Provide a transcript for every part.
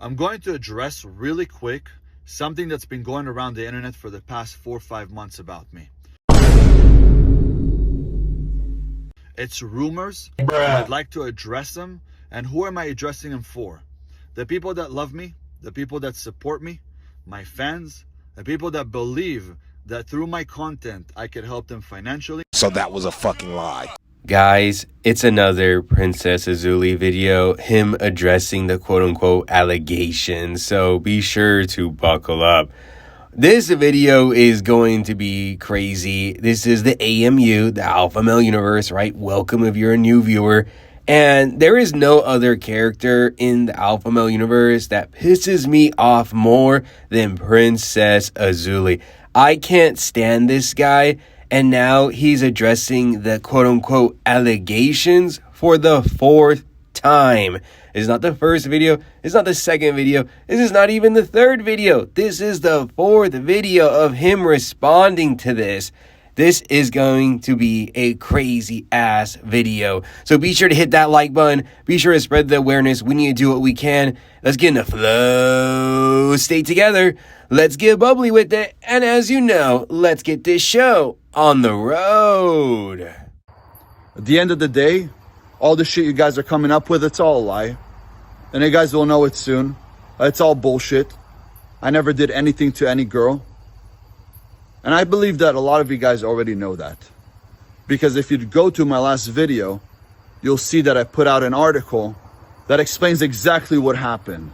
I'm going to address really quick something that's been going around the internet for the past 4 or 5 months about me. It's rumors, and I'd like to address them. And who am I addressing them for? The people that love me, the people that support me, my fans, the people that believe that through my content I could help them financially. So that was a fucking lie. Guys, it's another Princess Azoulay video, him addressing the quote-unquote allegations, so be sure to buckle up. This video is going to be crazy. This is the AMU, the Alpha Male Universe, right? Welcome if you're a new viewer. And there is no other character in the Alpha Male Universe that pisses me off more than Princess Azoulay. I can't stand this guy. And now he's addressing the quote-unquote allegations for the fourth time. It's not the first video. It's not the second video. This is not even the third video. This is the fourth video of him responding to this. This is going to be a crazy ass video. So be sure to hit that like button. Be sure to spread the awareness. We need to do what we can. Let's get in the flow. Stay together. Let's get bubbly with it. And as you know, let's get this show on the road. At the end of the day, all the shit you guys are coming up with, it's all a lie. And you guys will know it soon. It's all bullshit. I never did anything to any girl. And I believe that a lot of you guys already know that. Because if you go to my last video, you'll see that I put out an article that explains exactly what happened.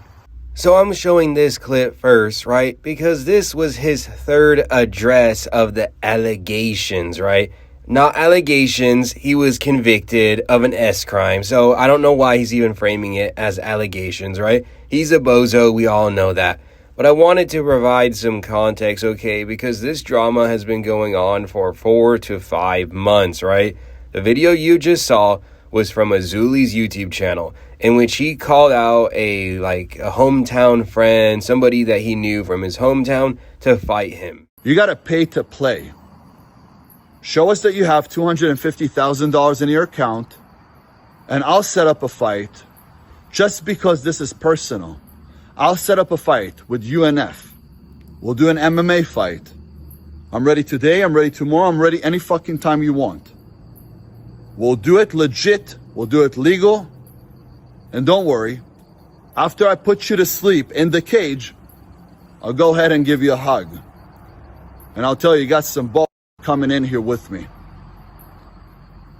So I'm showing this clip first, right? Because this was his third address of the allegations, right? Not allegations, he was convicted of an S crime. So I don't know why he's even framing it as allegations, right? He's a bozo, we all know that. But I wanted to provide some context, okay? Because this drama has been going on for 4 to 5 months, right? The video you just saw was from Azoulay's YouTube channel, in which he called out a hometown friend, somebody that he knew from his hometown, to fight him. You gotta pay to play. Show us that you have $250,000 in your account, and I'll set up a fight. Just because this is personal, I'll set up a fight with UNF. We'll do an MMA fight. I'm ready today, I'm ready tomorrow, I'm ready any fucking time you want. We'll do it legit, we'll do it legal. And don't worry, after I put you to sleep in the cage, I'll go ahead and give you a hug. And I'll tell you, you got some balls coming in here with me.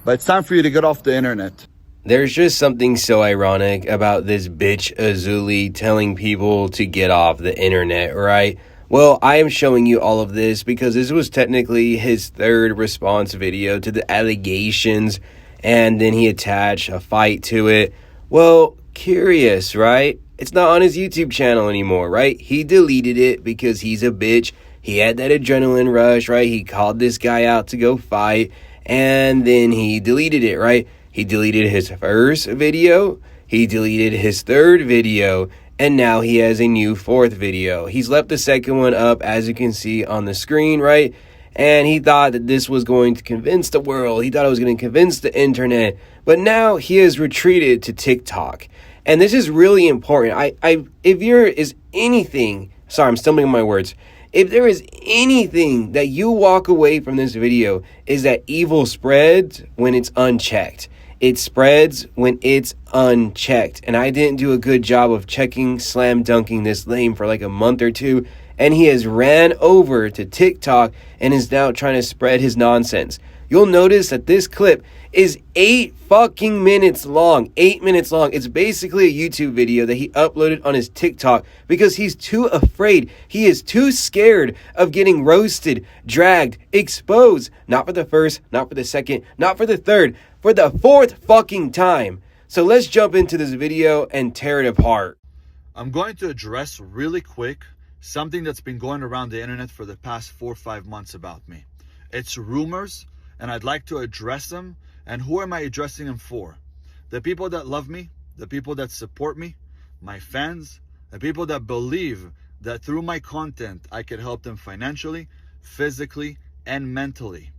But it's time for you to get off the internet. There's just something so ironic about this bitch Azoulay telling people to get off the internet, right? Well, I am showing you all of this because this was technically his third response video to the allegations, and then he attached a fight to it. Well, curious, right? It's not on his YouTube channel anymore, right? He deleted it because he's a bitch. He had that adrenaline rush, right? He called this guy out to go fight, and then he deleted it, right? He deleted his first video, he deleted his third video, and now he has a new fourth video. He's left the second one up, as you can see on the screen, right? And he thought that this was going to convince the world. He thought it was going to convince the internet. But now he has retreated to TikTok. And this is really important. If there is anything, sorry, I'm stumbling on my words. If there is anything that you walk away from this video, is that evil spreads when it's unchecked. It spreads when it's unchecked. And I didn't do a good job of slam dunking this lame for like a month or two. And he has ran over to TikTok and is now trying to spread his nonsense. You'll notice that this clip is 8 fucking minutes long. 8 minutes long. It's basically a YouTube video that he uploaded on his TikTok because he's too afraid. He is too scared of getting roasted, dragged, exposed. Not for the first, not for the second, not for the third, for the fourth fucking time. So let's jump into this video and tear it apart. I'm going to address really quick something that's been going around the internet for the past 4 or 5 months about me. It's rumors, and I'd like to address them. And who am I addressing them for? The people that love me, the people that support me, my fans, the people that believe that through my content I could help them financially, physically, and mentally.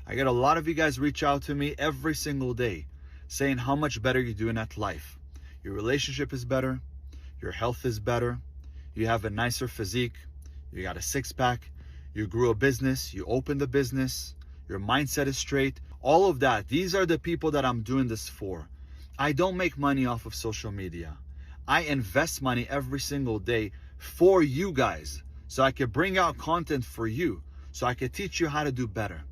I get a lot of you guys reach out to me every single day saying how much better you're doing at life. Your relationship is better, your health is better, you have a nicer physique, you got a six-pack, you grew a business, you opened a business, your mindset is straight, all of that. These are the people that I'm doing this for. I don't make money off of social media. I invest money every single day for you guys, so I can bring out content for you, so I can teach you how to do better.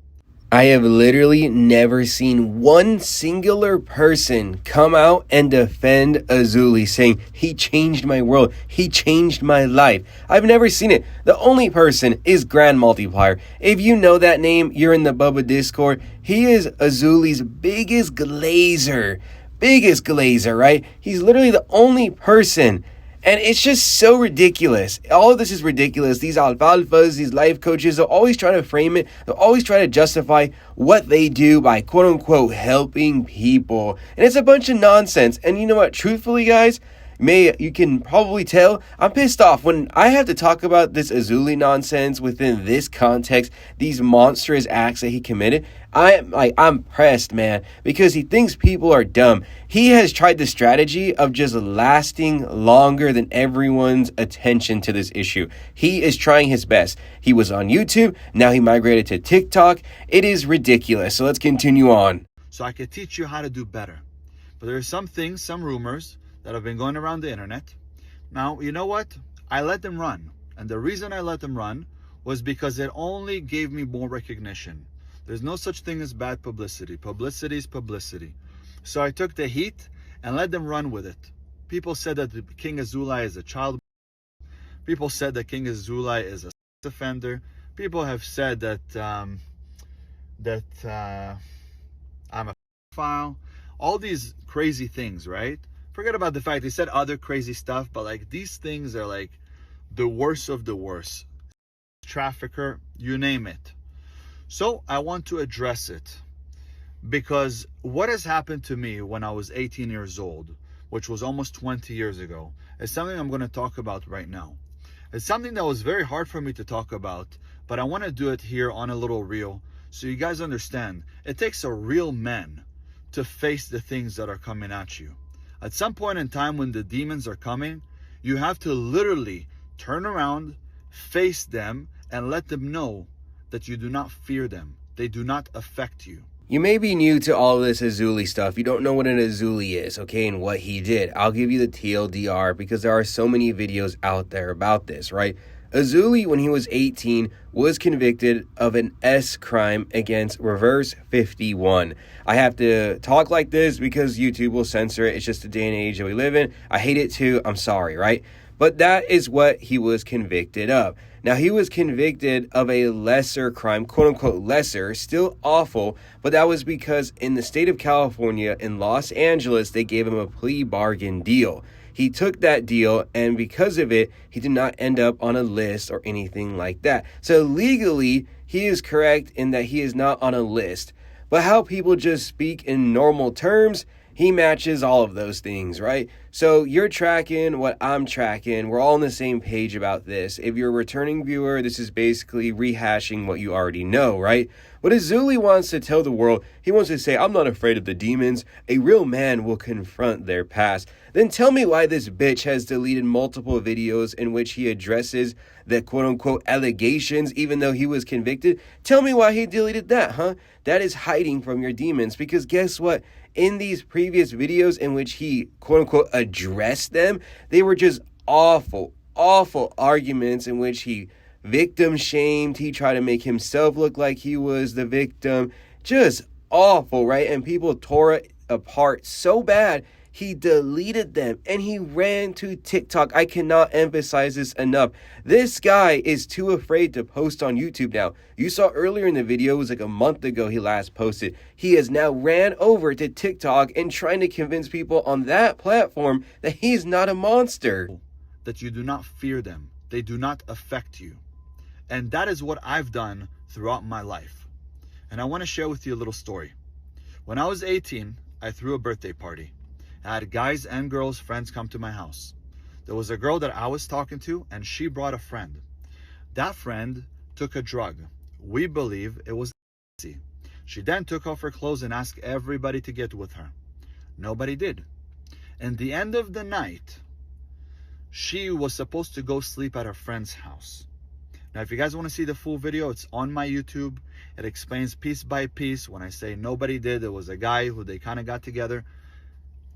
I have literally never seen one singular person come out and defend Azoulay, saying he changed my world, he changed my life. I've never seen it. The only person is Grand Multiplier. If you know that name, you're in the Bubba Discord. He is Azoulay's biggest glazer, right? He's literally the only person. And it's just so ridiculous. All of this is ridiculous. These alfalfas, these life coaches, they'll always try to frame it. They'll always try to justify what they do by quote unquote helping people. And it's a bunch of nonsense. And you know what? Truthfully, guys, you can probably tell I'm pissed off when I have to talk about this Azoulay nonsense within this context, these monstrous acts that he committed. I'm pressed, man, because he thinks people are dumb. He has tried the strategy of just lasting longer than everyone's attention to this issue. He is trying his best. He was on YouTube, now he migrated to TikTok. It is ridiculous. So let's continue on. So I can teach you how to do better. But there are some things, some rumors that have been going around the internet. Now, you know what? I let them run. And the reason I let them run was because it only gave me more recognition. There's no such thing as bad publicity. Publicity is publicity. So I took the heat and let them run with it. People said that King Azoulay is a child. People said that King Azoulay is a sex offender. People have said that I'm a pedophile. All these crazy things, right? Forget about the fact they said other crazy stuff, but like these things are like the worst of the worst. Trafficker, you name it. So I want to address it because what has happened to me when I was 18 years old, which was almost 20 years ago, is something I'm going to talk about right now. It's something that was very hard for me to talk about, but I want to do it here on a little reel so you guys understand. It takes a real man to face the things that are coming at you. At some point in time when the demons are coming, you have to literally turn around, face them, and let them know that you do not fear them. They do not affect you. You may be new to all this Azoulay stuff. You don't know what an Azoulay is, okay, and what he did. I'll give you the TLDR because there are so many videos out there about this, right? Azoulay, when he was 18, was convicted of an S crime against Reverse 51. I have to talk like this because YouTube will censor it. It's just the day and age that we live in. I hate it too. I'm sorry, right? But that is what he was convicted of. Now, he was convicted of a lesser crime, quote-unquote lesser, still awful, but that was because in the state of California, in Los Angeles, they gave him a plea bargain deal. He took that deal, and because of it, he did not end up on a list or anything like that. So legally, he is correct in that he is not on a list. But how people just speak in normal terms, he matches all of those things, right? So you're tracking what I'm tracking. We're all on the same page about this. If you're a returning viewer, this is basically rehashing what you already know, right? What Azoulay wants to tell the world, he wants to say, I'm not afraid of the demons. A real man will confront their past. Then tell me why this bitch has deleted multiple videos in which he addresses the quote-unquote allegations, even though he was convicted. Tell me why he deleted that, huh? That is hiding from your demons, because guess what? In these previous videos in which he quote-unquote addressed them, they were just awful arguments in which he victim shamed. He tried to make himself look like he was the victim. Just awful, right? And people tore it apart so bad, he deleted them and he ran to TikTok. I cannot emphasize this enough. This guy is too afraid to post on YouTube now. You saw earlier in the video, it was like a month ago he last posted. He has now ran over to TikTok and trying to convince people on that platform that he's not a monster. That you do not fear them. They do not affect you. And that is what I've done throughout my life. And I want to share with you a little story. When I was 18, I threw a birthday party. I had guys and girls, friends come to my house. There was a girl that I was talking to and she brought a friend. That friend took a drug. We believe it was ecstasy. She then took off her clothes and asked everybody to get with her. Nobody did. And the end of the night, she was supposed to go sleep at her friend's house. Now, if you guys want to see the full video, it's on my YouTube. It explains piece by piece. When I say nobody did, it was a guy who they kind of got together.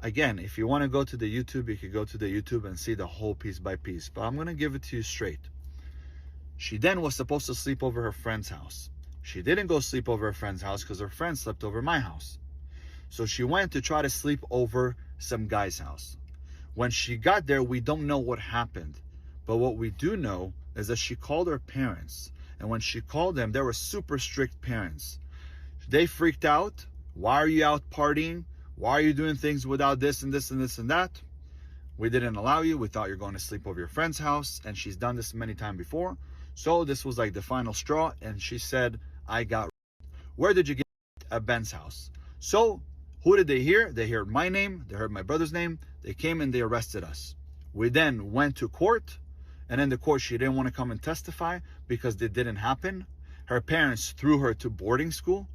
Again, if you want to go to the YouTube, you could go to the YouTube and see the whole piece by piece. But I'm going to give it to you straight. She then was supposed to sleep over her friend's house. She didn't go sleep over her friend's house because her friend slept over my house. So she went to try to sleep over some guy's house. When she got there, we don't know what happened. But what we do know is that she called her parents. And when she called them, they were super strict parents. They freaked out. Why are you out partying? Why are you doing things without this and this and this and that? We didn't allow you. We thought you're going to sleep over your friend's house. And she's done this many times before. So this was like the final straw. And she said, I got. Where did you get? At Ben's house. So who did they hear? They heard my name. They heard my brother's name. They came and they arrested us. We then went to court. And in the court, she didn't want to come and testify because it didn't happen. Her parents threw her to boarding school.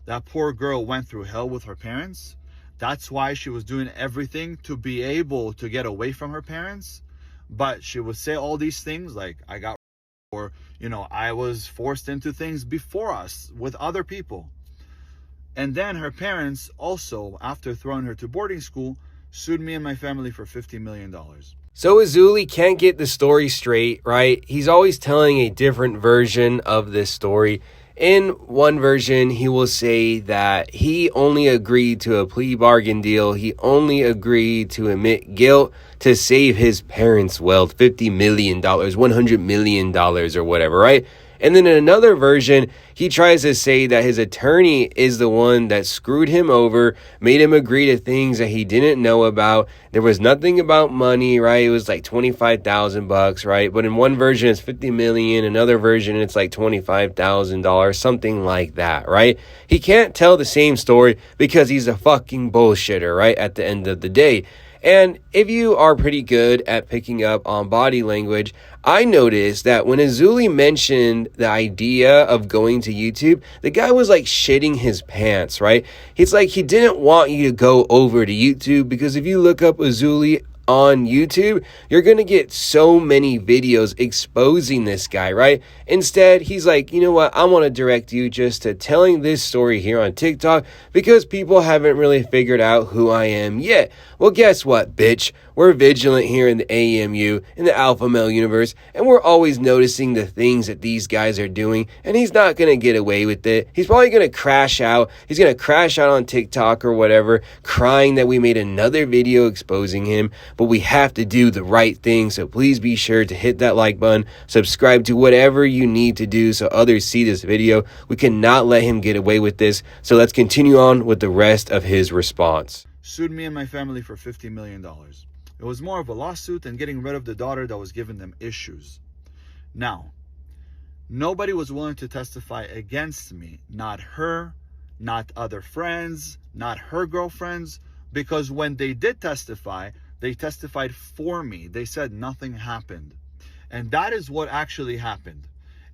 That poor girl went through hell with her parents. That's why she was doing everything to be able to get away from her parents. But she would say all these things like, I got, or, I was forced into things before us with other people. And then her parents also, after throwing her to boarding school, sued me and my family for $50 million. So Azoulay can't get the story straight, right? He's always telling a different version of this story. In one version, he will say that he only agreed to a plea bargain deal. He only agreed to admit guilt to save his parents' wealth, $50 million, $100 million or whatever, right? And then in another version, he tries to say that his attorney is the one that screwed him over, made him agree to things that he didn't know about. There was nothing about money, right? It was like $25,000, right? But in one version, it's $50 million. Another version, it's like $25,000, something like that, right? He can't tell the same story because he's a fucking bullshitter, right? At the end of the day. And if you are pretty good at picking up on body language, I noticed that when Azoulay mentioned the idea of going to YouTube, the guy was like shitting his pants, right? It's like he didn't want you to go over to YouTube because if you look up Azoulay on YouTube, you're going to get so many videos exposing this guy, right? Instead, he's like, you know what? I want to direct you just to telling this story here on TikTok because people haven't really figured out who I am yet. Well, guess what, bitch? We're vigilant here in the AMU, in the Alpha Male universe, and we're always noticing the things that these guys are doing, and he's not going to get away with it. He's probably going to crash out. He's going to crash out on TikTok or whatever, crying that we made another video exposing him, but we have to do the right thing, so please be sure to hit that like button, subscribe to whatever you need to do so others see this video. We cannot let him get away with this, so let's continue on with the rest of his response. Sued me and my family for $50 million. It was more of a lawsuit and getting rid of the daughter that was giving them issues. Now, nobody was willing to testify against me. Not her, not other friends, not her girlfriends, because when they did testify, they testified for me. They said nothing happened. And that is what actually happened.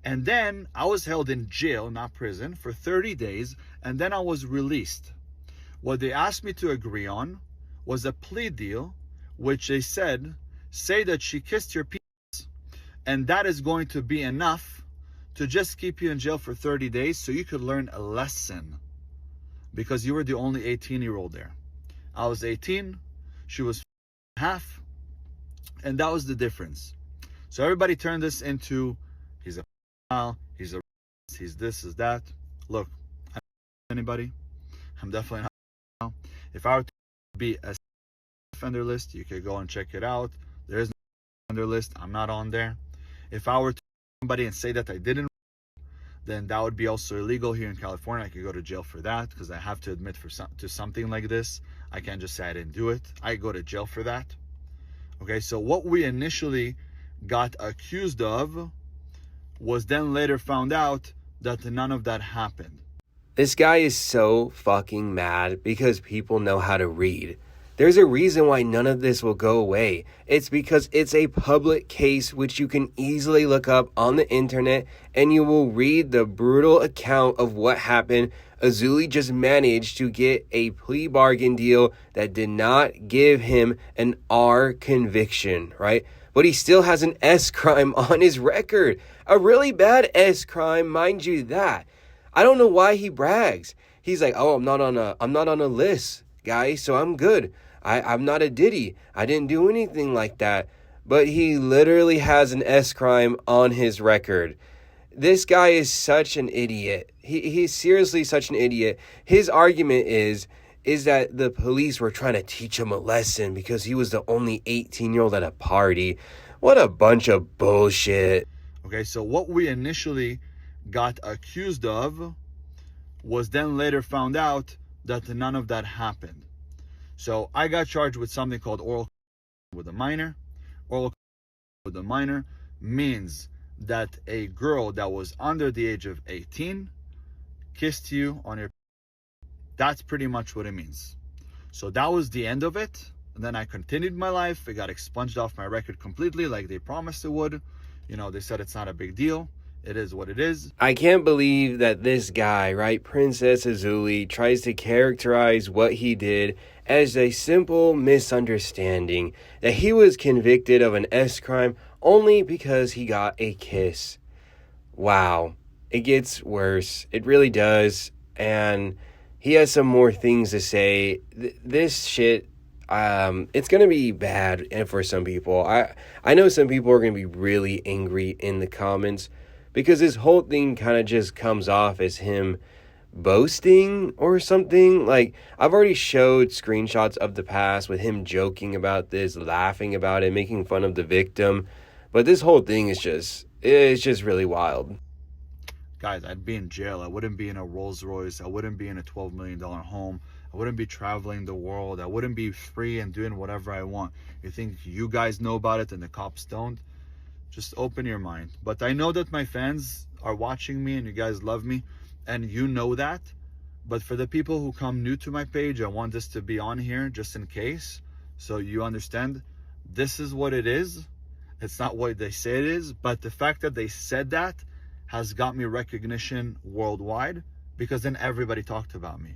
And then I was held in jail, not prison, for 30 days, and then I was released. What they asked me to agree on was a plea deal, which they said, say that she kissed your penis, and that is going to be enough to just keep you in jail for 30 days so you could learn a lesson because you were the only 18-year-old there. I was 18, she was half, and that was the difference. So everybody turned this into, he's a he's a he's this, is that. Look, I'm not anybody. I'm definitely not. If I were to be a offender list, you could go and check it out. There is no offender list. I'm not on there. If I were to somebody and say that I didn't, then that would be also illegal here in California. I could go to jail for that because I have to admit to something like this. I can't just say I didn't do it. I go to jail for that. Okay, so what we initially got accused of was then later found out that none of that happened. This guy is so fucking mad because people know how to read. There's a reason why none of this will go away. It's because it's a public case which you can easily look up on the internet and you will read the brutal account of what happened. Azoulay just managed to get a plea bargain deal that did not give him an R conviction, right? but he still has an S crime on his record. A really bad S crime, mind you that. I don't know why he brags. He's like, oh, I'm not on a list, guys, so I'm good. I'm not a Diddy. I didn't do anything like that. But he literally has an S crime on his record. This guy is such an idiot. He's seriously such an idiot. His argument is that the police were trying to teach him a lesson because he was the only 18-year-old at a party. What a bunch of bullshit. Okay, so what we initially got accused of was then later found out that none of that happened. So I got charged with something called oral with a minor. Oral with a minor means that a girl that was under the age of 18 kissed you on your... That's pretty much what it means. So that was the end of it. And then I continued my life. It got expunged off my record completely like they promised it would. You know, they said it's not a big deal. It is what it is. I can't believe that this guy, right, Princess Azoulay, tries to characterize what he did as a simple misunderstanding, that he was convicted of an S crime only because he got a kiss. Wow. It gets worse. It really does. And he has some more things to say. This shit, it's going to be bad for some people. I know some people are going to be really angry in the comments because this whole thing kind of just comes off as him boasting or something. Like, I've already showed screenshots of the past with him joking about this, laughing about it, making fun of the victim. But this whole thing is just really wild. Guys, I'd be in jail. I wouldn't be in a Rolls Royce. I wouldn't be in a $12 million home. I wouldn't be traveling the world. I wouldn't be free and doing whatever I want. You think you guys know about it and the cops don't? Just open your mind. But I know that my fans are watching me and you guys love me and you know that. But for the people who come new to my page, I want this to be on here just in case. So you understand, this is what it is. It's not what they say it is. But the fact that they said that has got me recognition worldwide, because then everybody talked about me.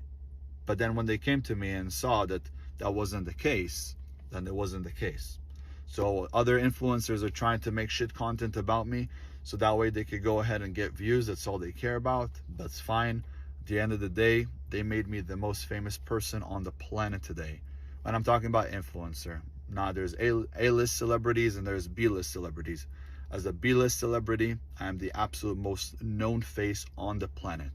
But then when they came to me and saw that that wasn't the case, then it wasn't the case. So other influencers are trying to make shit content about me so that way they could go ahead and get views. That's all they care about. That's fine. At the end of the day, they made me the most famous person on the planet today. And I'm talking about influencer. Now there's A-list celebrities and there's B-list celebrities. As a B-list celebrity, I am the absolute most known face on the planet.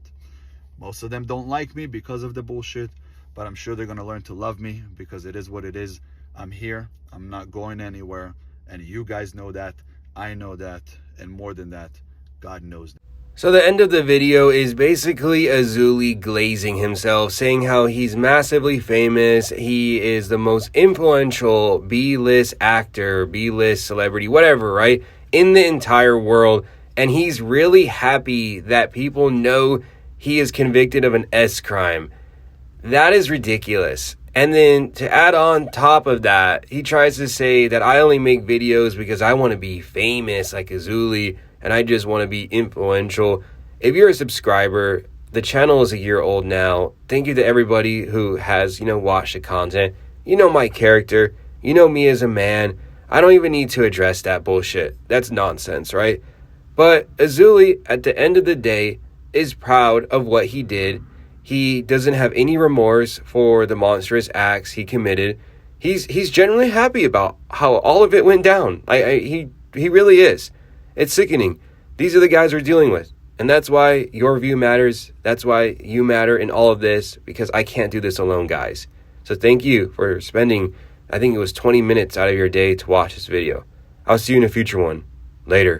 Most of them don't like me because of the bullshit, but I'm sure they're going to learn to love me because it is what it is. I'm here. I'm not going anywhere. And you guys know that. I know that. And more than that, God knows that. So the end of the video is basically Azoulay glazing himself, saying how he's massively famous, he is the most influential B-list actor, B-list celebrity, whatever, right, in the entire world, and he's really happy that people know he is convicted of an S crime. That is ridiculous. And then to add on top of that, he tries to say that I only make videos because I want to be famous like Azoulay, and I just want to be influential. If you're a subscriber, the channel is a year old now. Thank you to everybody who has, watched the content. You know my character. You know me as a man. I don't even need to address that bullshit. That's nonsense, right? But Azoulay, at the end of the day, is proud of what he did. He doesn't have any remorse for the monstrous acts he committed. He's genuinely happy about how all of it went down. He really is. It's sickening. These are the guys we're dealing with. And that's why your view matters. That's why you matter in all of this, because I can't do this alone, guys. So thank you for spending, I think it was 20 minutes out of your day to watch this video. I'll see you in a future one. Later.